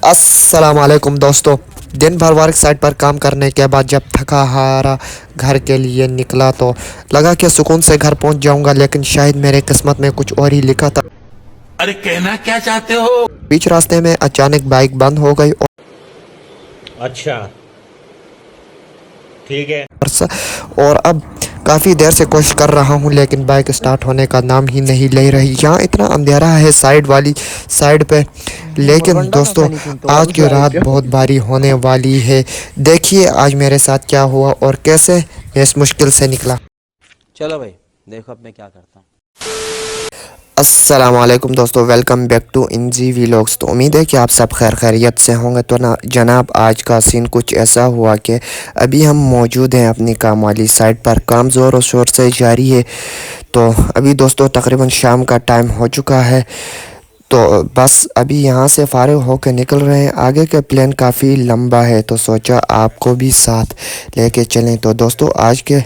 अस्सलाम वालेकुम दोस्तों। दिन भर वर्क साइट पर काम करने के बाद जब थका हारा घर के लिए निकला तो लगा कि सुकून से घर पहुंच जाऊंगा, लेकिन शायद मेरे किस्मत में कुछ और ही लिखा था। अरे कहना क्या चाहते हो? बीच रास्ते में अचानक बाइक बंद हो गई अच्छा, ठीक है। और अब काफ़ी देर से कोशिश कर रहा हूं, लेकिन बाइक स्टार्ट होने का नाम ही नहीं ले रही। यहाँ इतना अंधेरा है साइड पे, लेकिन दोस्तों आज की रात बहुत भारी होने वाली है। देखिए आज मेरे साथ क्या हुआ और कैसे मैं इस मुश्किल से निकला। चलो भाई, देखो अब मैं क्या करता हूँ। अस्सलाम वालेकुम दोस्तों, वेलकम बैक टू इनजी व्लॉग्स। तो उम्मीद है कि आप सब खैरियत से होंगे। तो ना जनाब, आज का सीन कुछ ऐसा हुआ कि अभी हम मौजूद हैं अपनी काम वाली साइट पर। काम ज़ोर और शोर से जारी है। तो अभी दोस्तों तकरीबन शाम का टाइम हो चुका है, तो बस अभी यहाँ से फारिग होकर निकल रहे हैं। आगे का प्लान काफ़ी लंबा है, तो सोचा आपको भी साथ लेके चलें। तो दोस्तों आज के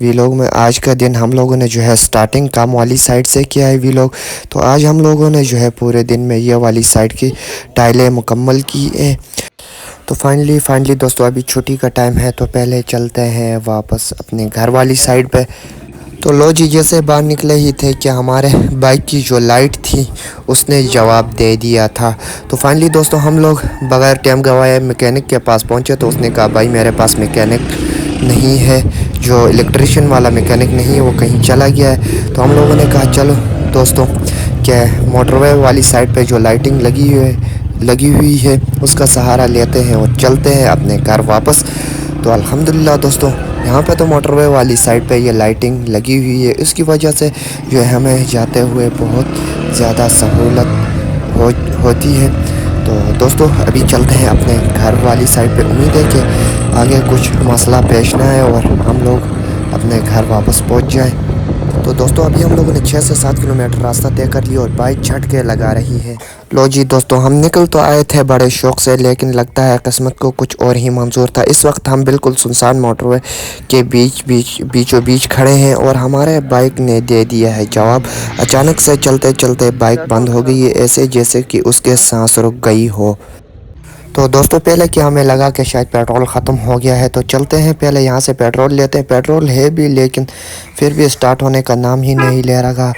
व्लॉग में आज का दिन हम लोगों ने जो है स्टार्टिंग काम वाली साइड से किया है व्लॉग। तो आज हम लोगों ने जो है पूरे दिन में ये वाली साइड की टाइलें मुकम्मल की हैं। तो फाइनली दोस्तों अभी छुट्टी का टाइम है, तो पहले चलते हैं वापस अपने घर वाली साइड पे। तो लो जी, जैसे बाहर निकले ही थे कि हमारे बाइक की जो लाइट थी उसने जवाब दे दिया था। तो फाइनली दोस्तों हम लोग बगैर टाइम गवाए मैकेनिक के पास पहुंचे। तो उसने कहा भाई मेरे पास मैकेनिक नहीं है, जो इलेक्ट्रिशियन वाला मैकेनिक नहीं है, वो कहीं चला गया है। तो हम लोगों ने कहा चलो दोस्तों क्या मोटरवे वाली साइड पे जो लाइटिंग लगी हुई है उसका सहारा लेते हैं और चलते हैं अपने घर वापस। तो अल्हम्दुलिल्लाह दोस्तों यहाँ पे तो मोटरवे वाली साइड पे ये लाइटिंग लगी हुई है, इसकी वजह से जो है हमें जाते हुए बहुत ज़्यादा सहूलत होती है। तो दोस्तों अभी चलते हैं अपने घर वाली साइड पे। उम्मीद है कि आगे कुछ मसला पेश ना आए और हम लोग अपने घर वापस पहुँच जाएँ। तो दोस्तों अभी हम लोगों ने 6 से 7 किलोमीटर रास्ता तय कर लिया और बाइक झटके लगा रही है। लो जी दोस्तों, हम निकल तो आए थे बड़े शौक से, लेकिन लगता है किस्मत को कुछ और ही मंजूर था। इस वक्त हम बिल्कुल सुनसान मोटरवे के बीचों बीच खड़े हैं और हमारे बाइक ने दे दिया है जवाब। अचानक से चलते चलते बाइक बंद हो गई है, ऐसे जैसे कि उसके सांस रुक गई हो। तो दोस्तों पहले क्या हमें लगा कि शायद पेट्रोल ख़त्म हो गया है, तो चलते हैं पहले यहाँ से पेट्रोल लेते हैं। पेट्रोल है भी, लेकिन फिर भी स्टार्ट होने का नाम ही नहीं ले रहा।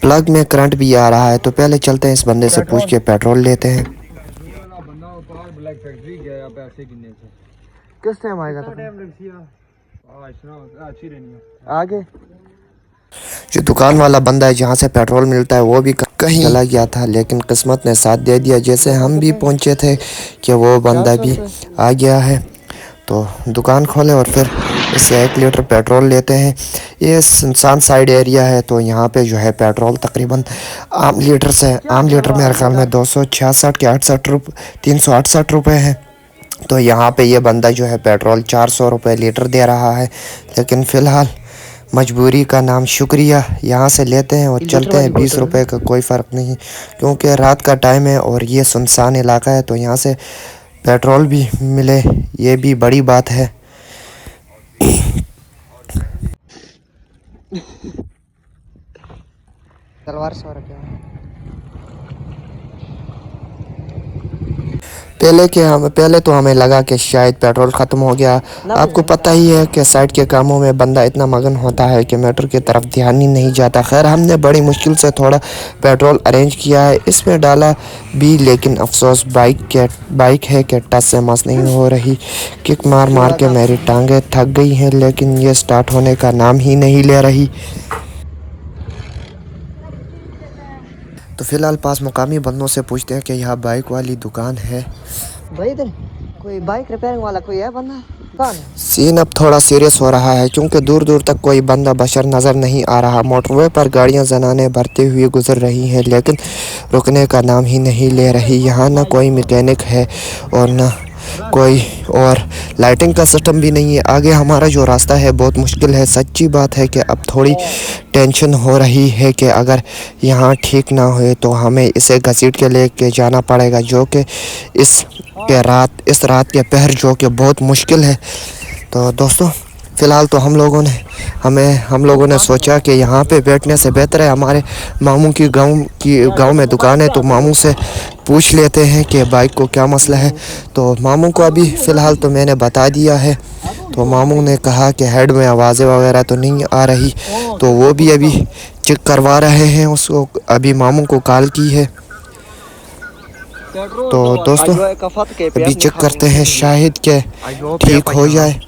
प्लग में करंट भी आ रहा है। तो पहले चलते हैं इस बंदे से पूछ के पेट्रोल लेते हैं। किस टाइम आएगा? आगे जो दुकान वाला बंदा है जहाँ से पेट्रोल मिलता है वो भी कहीं चला गया था, लेकिन किस्मत ने साथ दे दिया। जैसे हम भी पहुँचे थे कि वो बंदा भी आ गया है। तो दुकान खोले और फिर इससे 1 लीटर पेट्रोल लेते हैं। ये सुनसान साइड एरिया है, तो यहाँ पे जो है पेट्रोल तकरीबन आम लीटर मेरे ख्याल में 266 के 368 रुपये है। तो यहाँ पे ये बंदा जो है पेट्रोल 400 रुपये लीटर दे रहा है, लेकिन फ़िलहाल मजबूरी का नाम शुक्रिया यहाँ से लेते हैं और चलते हैं। 20 रुपये का कोई फ़र्क नहीं, क्योंकि रात का टाइम है और ये सुनसान इलाका है, तो यहाँ से पेट्रोल भी मिले ये भी बड़ी बात है। तलवार सौ रुपये पहले तो हमें लगा कि शायद पेट्रोल ख़त्म हो गया। आपको पता ही है कि साइड के कामों में बंदा इतना मगन होता है कि मोटर की तरफ ध्यान ही नहीं जाता। खैर हमने बड़ी मुश्किल से थोड़ा पेट्रोल अरेंज किया है, इसमें डाला भी, लेकिन अफसोस बाइक है कि टच से मस नहीं हो रही। किक मार के मेरी टांगें थक गई हैं, लेकिन ये स्टार्ट होने का नाम ही नहीं ले रही। तो फिलहाल पास मुकामी बंदों से पूछते हैं कि यहाँ बाइक वाली दुकान है। भाई इधर कोई बाइक रिपेयरिंग वाला कोई है बंदा? सीन अब थोड़ा सीरियस हो रहा है, क्योंकि दूर दूर तक कोई बंदा बशर नज़र नहीं आ रहा। मोटरवे पर गाड़ियां जनाने भरते हुए गुजर रही हैं, लेकिन रुकने का नाम ही नहीं ले रही। यहाँ ना कोई मैकेनिक है और ना कोई और लाइटिंग का सिस्टम भी नहीं है। आगे हमारा जो रास्ता है बहुत मुश्किल है। सच्ची बात है कि अब थोड़ी टेंशन हो रही है कि अगर यहाँ ठीक ना हुए तो हमें इसे घसीट के लेके जाना पड़ेगा, जो कि इस रात के पहर जो कि बहुत मुश्किल है। तो दोस्तों फ़िलहाल तो हम लोगों ने सोचा कि यहाँ पे बैठने से बेहतर है हमारे मामू की गांव में दुकान है, तो मामू से पूछ लेते हैं कि बाइक को क्या मसला है। तो मामू को अभी फ़िलहाल तो मैंने बता दिया है, तो मामू ने कहा कि हेड में आवाज़ें वगैरह तो नहीं आ रही, तो वो भी अभी चेक करवा रहे हैं। उसको अभी मामू को कॉल की है, तो दोस्तों अभी चेक करते हैं, शायद के ठीक हो जाए,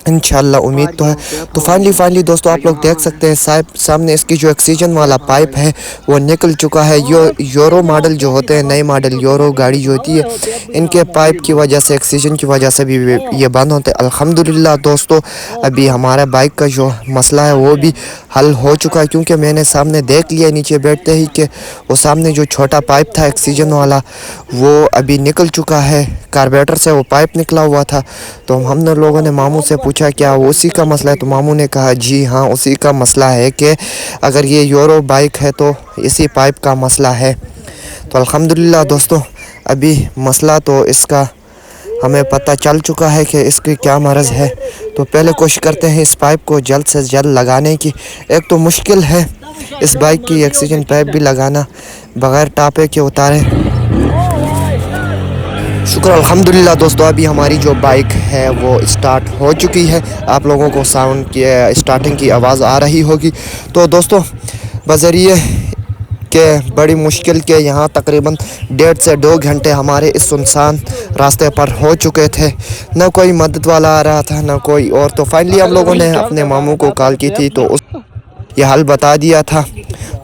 इंशाल्लाह उम्मीद तो है। तो फाइनली दोस्तों आप लोग देख सकते हैं सामने इसकी जो ऑक्सीजन वाला पाइप है वो निकल चुका है। यूरो मॉडल जो होते हैं, नए मॉडल यूरो गाड़ी जो होती है, इनके पाइप की वजह से, ऑक्सीजन की वजह से भी ये बंद होते हैं। अल्हम्दुलिल्लाह दोस्तों अभी हमारा बाइक का जो मसला है वो भी हल हो चुका है, क्योंकि मैंने सामने देख लिया नीचे बैठते ही कि वो सामने जो छोटा पाइप था ऑक्सीजन वाला वो अभी निकल चुका है, कार्बोरेटर से वो पाइप निकला हुआ था। तो हमने लोगों ने मामू से पूछा क्या उसी का मसला है, तो मामू ने कहा जी हाँ उसी का मसला है, कि अगर ये यूरो बाइक है तो इसी पाइप का मसला है। तो अल्हम्दुलिल्लाह दोस्तों अभी मसला तो इसका हमें पता चल चुका है कि इसकी क्या मर्ज़ है। तो पहले कोशिश करते हैं इस पाइप को जल्द से जल्द लगाने की। एक तो मुश्किल है इस बाइक की ऑक्सीजन पाइप भी लगाना बग़ैर टापे के उतारे। शुक्र अल्हम्दुलिल्लाह दोस्तों अभी हमारी जो बाइक है वो स्टार्ट हो चुकी है। आप लोगों को साउंड की स्टार्टिंग की आवाज़ आ रही होगी। तो दोस्तों बज़रिए के बड़ी मुश्किल के यहाँ तकरीबन 1.5 से 2 घंटे हमारे इस सुनसान रास्ते पर हो चुके थे, ना कोई मदद वाला आ रहा था ना कोई और। तो फाइनली हम लोगों ने अपने मामू को कॉल की थी, तो ये हल बता दिया था।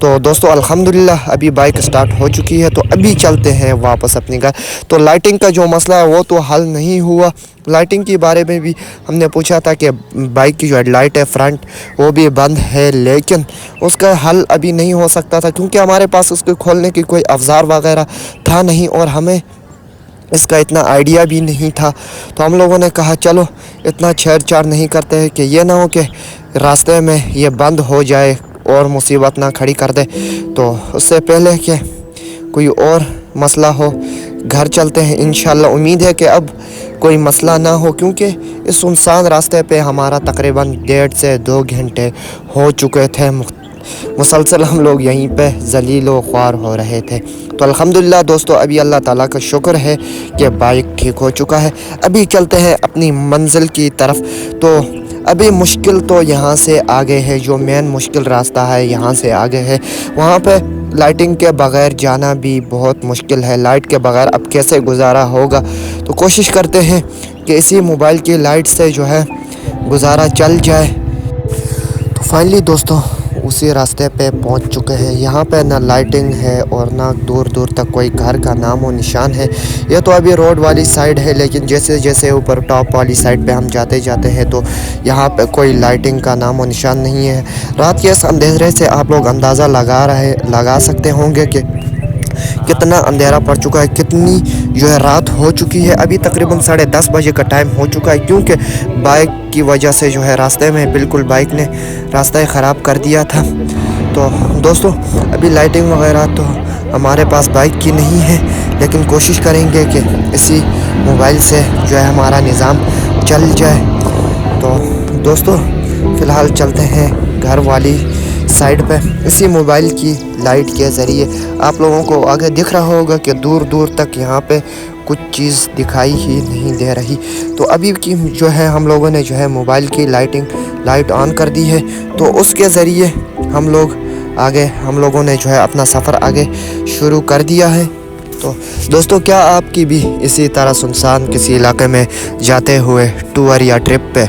तो दोस्तों अल्हम्दुलिल्लाह अभी बाइक स्टार्ट हो चुकी है, तो अभी चलते हैं वापस अपने घर। तो लाइटिंग का जो मसला है वो तो हल नहीं हुआ। लाइटिंग के बारे में भी हमने पूछा था कि बाइक की जो हेडलाइट है फ्रंट वो भी बंद है, लेकिन उसका हल अभी नहीं हो सकता था, क्योंकि हमारे पास उसको खोलने की कोई औजार वगैरह था नहीं और हमें इसका इतना आइडिया भी नहीं था। तो हम लोगों ने कहा चलो इतना छेड़छाड़ नहीं करते हैं कि ये ना हो कि रास्ते में ये बंद हो जाए और मुसीबत ना खड़ी कर दे। तो उससे पहले कि कोई और मसला हो घर चलते हैं। इंशाल्लाह उम्मीद है कि अब कोई मसला ना हो, क्योंकि इस सुनसान रास्ते पे हमारा तकरीबन 1.5 से 2 घंटे हो चुके थे। मुसलसल हम लोग यहीं पे जलील व ख्वार हो रहे थे। तो अल्हम्दुलिल्लाह दोस्तों अभी अल्लाह ताला का शुक्र है कि बाइक ठीक हो चुका है। अभी चलते हैं अपनी मंजिल की तरफ। तो अभी मुश्किल तो यहाँ से आगे है, जो मेन मुश्किल रास्ता है यहाँ से आगे है। वहाँ पे लाइटिंग के बग़ैर जाना भी बहुत मुश्किल है। लाइट के बग़ैर अब कैसे गुजारा होगा, तो कोशिश करते हैं कि इसी मोबाइल की लाइट से जो है गुजारा चल जाए। तो फाइनली दोस्तों उसी रास्ते पे पहुंच चुके हैं। यहाँ पे ना लाइटिंग है और ना दूर दूर तक कोई घर का नाम और निशान है। ये तो अभी रोड वाली साइड है, लेकिन जैसे जैसे ऊपर टॉप वाली साइड पे हम जाते जाते हैं तो यहाँ पे कोई लाइटिंग का नाम और निशान नहीं है। रात के इस अंधेरे से आप लोग अंदाज़ा लगा सकते होंगे कि कितना अंधेरा पड़ चुका है, कितनी जो है रात हो चुकी है। अभी तकरीबन 10:30 बजे का टाइम हो चुका है, क्योंकि बाइक की वजह से जो है रास्ते में बिल्कुल बाइक ने रास्ता ख़राब कर दिया था। तो दोस्तों अभी लाइटिंग वगैरह तो हमारे पास बाइक की नहीं है, लेकिन कोशिश करेंगे कि इसी मोबाइल से जो है हमारा निज़ाम चल जाए। तो दोस्तों फ़िलहाल चलते हैं घर वाली साइड पे। इसी मोबाइल की लाइट के ज़रिए आप लोगों को आगे दिख रहा होगा कि दूर दूर तक यहाँ पे कुछ चीज़ दिखाई ही नहीं दे रही। तो अभी की जो है हम लोगों ने जो है मोबाइल की लाइट ऑन कर दी है, तो उसके ज़रिए हम लोगों ने जो है अपना सफ़र आगे शुरू कर दिया है। तो दोस्तों क्या आपकी भी इसी तरह सुनसान किसी इलाके में जाते हुए टूर या ट्रिप पे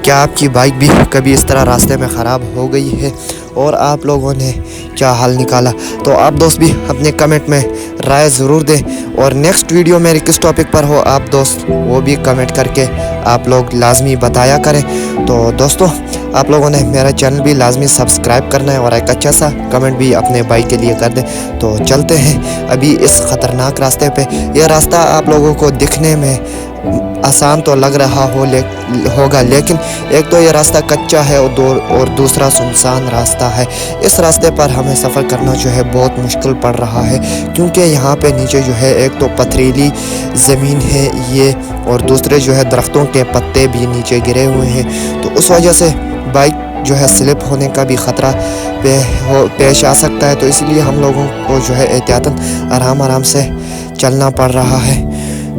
क्या आपकी बाइक भी कभी इस तरह रास्ते में ख़राब हो गई है और आप लोगों ने क्या हल निकाला? तो आप दोस्त भी अपने कमेंट में राय ज़रूर दें, और नेक्स्ट वीडियो मेरी किस टॉपिक पर हो आप दोस्त वो भी कमेंट करके आप लोग लाजमी बताया करें। तो दोस्तों आप लोगों ने मेरा चैनल भी लाजमी सब्सक्राइब करना है और एक अच्छा सा कमेंट भी अपने भाई के लिए कर दें। तो चलते हैं अभी इस ख़तरनाक रास्ते पे। यह रास्ता आप लोगों को दिखने में आसान तो लग रहा होगा, लेकिन एक तो ये रास्ता कच्चा है और दूसरा सुनसान रास्ता है। इस रास्ते पर हमें सफ़र करना जो है बहुत मुश्किल पड़ रहा है, क्योंकि यहाँ पे नीचे जो है एक तो पथरीली ज़मीन है ये, और दूसरे जो है दरख्तों के पत्ते भी नीचे गिरे हुए हैं। तो उस वजह से बाइक जो है स्लिप होने का भी ख़तरा पेश आ सकता है। तो इसलिए हम लोगों को जो है एहतियातन आराम से चलना पड़ रहा है।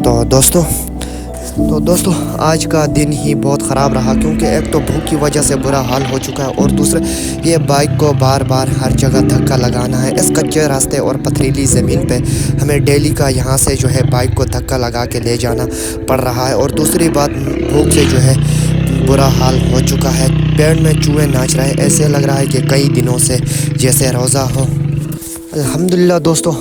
तो दोस्तों आज का दिन ही बहुत ख़राब रहा, क्योंकि एक तो भूख की वजह से बुरा हाल हो चुका है, और दूसरे ये बाइक को बार बार हर जगह धक्का लगाना है। इस कच्चे रास्ते और पथरीली ज़मीन पे हमें डेली का यहाँ से जो है बाइक को धक्का लगा के ले जाना पड़ रहा है। और दूसरी बात, भूख से जो है बुरा हाल हो चुका है। पेड़ में चूहे नाच रहे हैं, ऐसे लग रहा है कि कई दिनों से जैसे रोज़ा हो। अल्हम्दुलिल्लाह दोस्तों,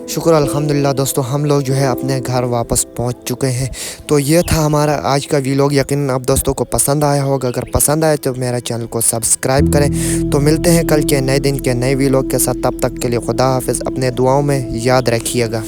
शुक्र अल्हम्दुलिल्लाह दोस्तों, हम लोग जो है अपने घर वापस पहुंच चुके हैं। तो ये था हमारा आज का वीलॉग। यकीनन आप दोस्तों को पसंद आया होगा। अगर पसंद आए तो मेरा चैनल को सब्सक्राइब करें। तो मिलते हैं कल के नए दिन के नए वीलॉग के साथ। तब तक के लिए खुदा हाफिज़। अपने दुआओं में याद रखिएगा।